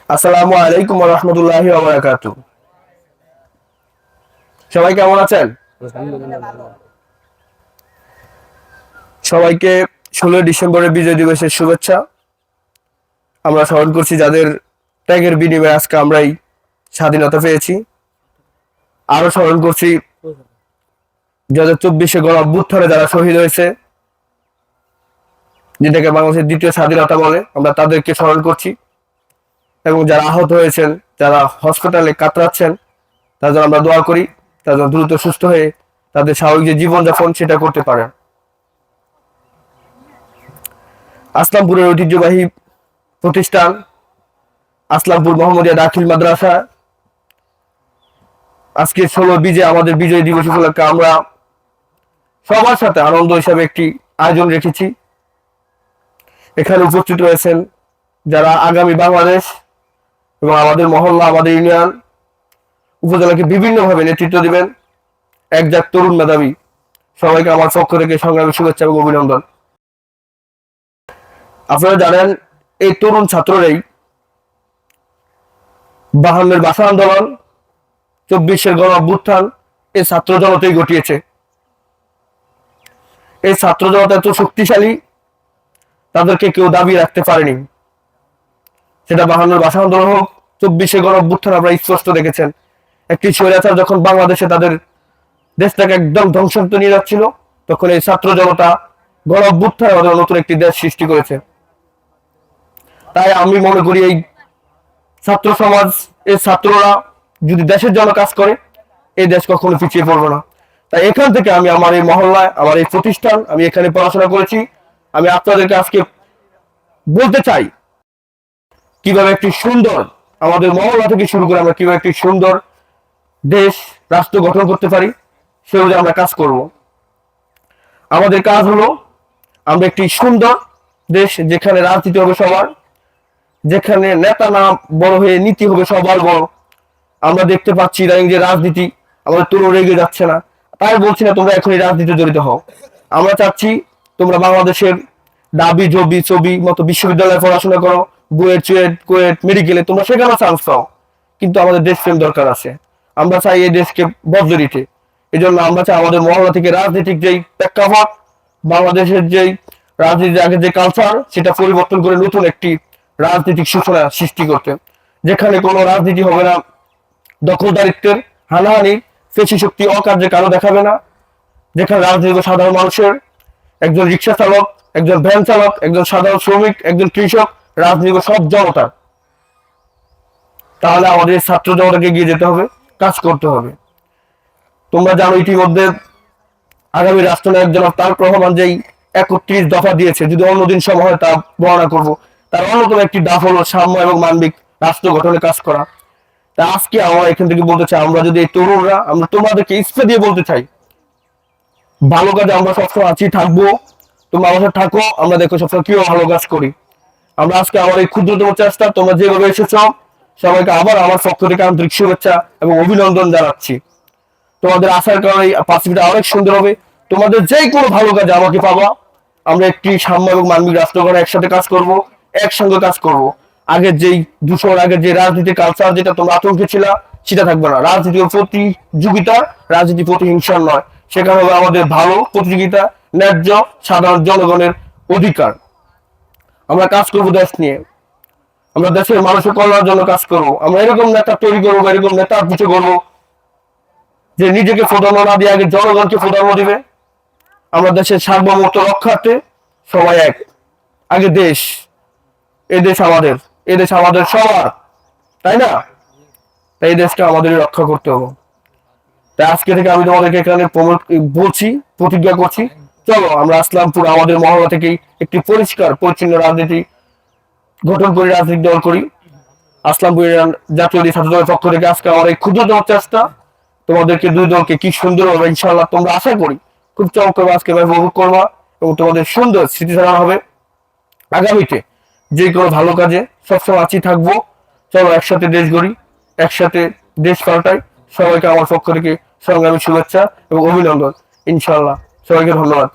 আসসালামু আলাইকুম ওয়া রাহমাতুল্লাহি ওয়া বারাকাতুহু। সবাই কেমন আছেন? সবাইকে 16 ডিসেম্বরের বিজয় দিবসের শুভেচ্ছা। আমরা স্মরণ করছি যাদের ত্যাগের বিনিময়ে আজকে আমরাই স্বাধীনতা পেয়েছি। আরো স্মরণ করছি 2024 গণ অভ্যুত্থানে যারা শহীদ হয়েছে, যেটাকে বাংলাদেশের দ্বিতীয় স্বাধীনতা বলে, আমরা তাদেরকে স্মরণ করছি। এবং যারা আহত হয়েছেন, যারা হসপিটালে কাতরাচ্ছেন, তাদের জন্য আমরা দোয়া করি, তাদের দ্রুত সুস্থ হয়ে তাদের স্বাভাবিক যে জীবনযাপন সেটা করতে পারে। আসলামপুরের ঐতিহ্যবাহী প্রতিষ্ঠান আসলামপুর মোহাম্মদিয়া দাখিল মাদ্রাসা আজকে 16 বিজয় আমাদের বিজয় দিবস উপলক্ষে আমরা সবার সাথে আনন্দ হিসাবে একটি আয়োজন রেখেছি। এখানে উপস্থিত রয়েছেন যারা আগামী বাংলাদেশ এবং আমাদের মহল্লা, আমাদের ইউনিয়ন, উপজেলাকে বিভিন্নভাবে নেতৃত্ব দিবেন একজাক তরুণ মেধাবী। সবাইকে আমার পক্ষ থেকে সংগ্রামী শুভেচ্ছা এবং অভিনন্দন। আপনারা জানেন, এই তরুণ ছাত্ররাই 52-এর ভাষা আন্দোলন, 24-এর গণ অভ্যুত্থান এই ছাত্র জনতাই ঘটিয়েছে। এই ছাত্র জনতা এত শক্তিশালী, তাদেরকে কেউ দাবি রাখতে পারেনি। সেটা 52-এর ভাষা আন্দোলন হোক, 24-এর গণ অভ্যুত্থান, আপনারা স্পষ্ট দেখেছেন একটি স্বৈরাচার যখন বাংলাদেশে তাদের দেশটাকে একদম ধ্বংসান্ত নিয়ে যাচ্ছিল, তখন এই ছাত্র জনতা গণ অভ্যুত্থান আমাদের নতুন একটি দেশ সৃষ্টি করেছে। তাই আমি মনে করি এই ছাত্র সমাজ, এই ছাত্ররা যদি দেশের জন্য কাজ করে, এই দেশ কখনো পিছিয়ে পড়বে না। তাই এখান থেকে আমি আমার এই মহল্লায়, আমার এই প্রতিষ্ঠান, আমি এখানে পড়াশোনা করেছি, আমি আপনাদেরকে আজকে বলতে চাই কিভাবে একটি সুন্দর, আমাদের মহল্লা থেকে শুরু করে আমরা কিভাবে একটি সুন্দর দেশ রাষ্ট্র গঠন করতে পারি, সে অনুযায়ী আমরা কাজ করব। আমাদের কাজ হলো আমরা একটি সুন্দর দেশ, যেখানে রাজনীতি হবে সবার, যেখানে নেতা না বড় হয়ে নীতি হবে সবার বড়। আমরা দেখতে পাচ্ছি ইদানিং যে রাজনীতি, আমাদের তরুণ রেগে যাচ্ছে না। তাই বলছি না তোমরা এখনই রাজনীতিতে জড়িত হও। আমরা চাচ্ছি তোমরা বাংলাদেশের ডাবি, জবি, ছবি মতো বিশ্ববিদ্যালয়ে পড়াশোনা করো, বুয়েট, চুয়েট, কুয়েট, মেডিকেলে, তোমরা সেখানে চান্স পাও। কিন্তু আমাদের দেশপ্রেম দরকার আছে। আমরা চাই এই দেশকে বদলে দিতে। এই জন্য আমরা চাই আমাদের মহল্লা থেকে রাজনৈতিক যেই প্রেক্ষাপট, বাংলাদেশের যেই রাজনীতির আগে যে কালচার, সেটা পরিবর্তন করে নতুন একটি রাজনৈতিক সূচনা সৃষ্টি করতে, যেখানে কোনো রাজনীতি হবে না দখলদারিত্বের, হানাহানি, পেশি শক্তি, অকার্যে কারো দেখাবে না, যেখানে রাজনীতি সাধারণ মানুষের, একজন রিক্সা চালক, একজন ভ্যান চালক, একজন সাধারণ শ্রমিক, একজন কৃষক, রাজনীতি সব জনতার। তাহলে আমাদের ছাত্র জনতাকে এগিয়ে যেতে হবে, কাজ করতে হবে। তোমরা জানো ইতিমধ্যে আগামী রাষ্ট্রনায়ক জনাব তারেক রহমান যেই 31 দফা দিয়েছে, যদি অন্যদিন সময় হয় তা বর্ণনা করবো। তার অন্যতম একটি ডাফ হলো সাম্য এবং মানবিক রাষ্ট্র গঠনে কাজ করা। তা আজকে আমরা এখান থেকে বলতে চাই, আমরা যদি এই তরুণরা, আমরা তোমাদেরকে ইচ্ছা দিয়ে বলতে চাই, ভালো কাজে আমরা সবসময় আছি, থাকবো। তোমরা আমাদের থাকো, আমরা দেখো সবসময় কিভাবে ভালো কাজ করি। আমরা আজকে আমার এই ক্ষুদ্রতম চেষ্টা, তোমরা যেভাবে এসেছ, সবাইকে আবার আমার পক্ষ থেকে আন্তরিক শুভেচ্ছা এবং অভিনন্দন জানাচ্ছি। তোমাদের আসার কারণে পৃথিবীটা অনেক সুন্দর হবে। তোমাদের যে কোনো ভালো কাজে আমাকে পাবা। আমরা একটি সাম্য এবং মানবিক রাষ্ট্র গঠনে একসাথে কাজ করব, একসঙ্গে কাজ করব। আগের যেই দুশোর আগের যে রাজনীতির কালচার, যেটা তোমরা আতঙ্কে ছিল, সেটা থাকবে না। রাজনীতির প্রতিযোগিতা, রাজনীতি প্রতিহিংসার নয়। সেখানে হবে আমাদের ভালো প্রতিযোগিতা, ন্যায্য সাধারণ জনগণের অধিকার। আমরা কাজ করবো দেশ নিয়ে, আমরা দেশের মানুষের কল্যাণের জন্য কাজ করবো। আমরা এরকম নেতা তৈরি করবো, এরকম নেতার পিছু করবো যে নিজেকে প্রাধান্য না দিয়ে আগে জনগণকে প্রাধান্য দিবে। আমরা দেশের সার্বভৌমত্ব রক্ষার্থে সবাই এক, আগে দেশ, এদেশ আমাদের, এদেশ আমাদের সবার, তাই না? তাই এই দেশকে আমাদের রক্ষা করতে হবে। তাই আজকে থেকে আমি তোমাদেরকে এখানে বলছি, প্রতিজ্ঞা করছি, চলো আমরা আসলামপুর আমাদের মহল্লা থেকেই একটি পরিষ্কার পরিচ্ছন্ন রাজনীতি গঠন করি, রাজনৈতিক দল করি। আসলামপুর জাতীয় ছাত্র দলের পক্ষ থেকে আজকে আমার এই ক্ষুদ্রতম চেষ্টা, তোমাদেরকে দুই দলকে কি সুন্দর হবে ইনশাআল্লাহ, তোমরা আশা করি খুব চমৎকার আজকে উপভোগ করবা এবং তোমাদের সুন্দর স্মৃতি জানানো হবে আগামীতে। যে কোনো ভালো কাজে সবসময় আছি, থাকবো। চলো একসাথে দেশ গড়ি, একসাথে দেশ পাল্টাই। সবাইকে আমার পক্ষ থেকে সংগ্রামী শুভেচ্ছা এবং অভিনন্দন। ইনশাআল্লাহ সবাইকে ধন্যবাদ।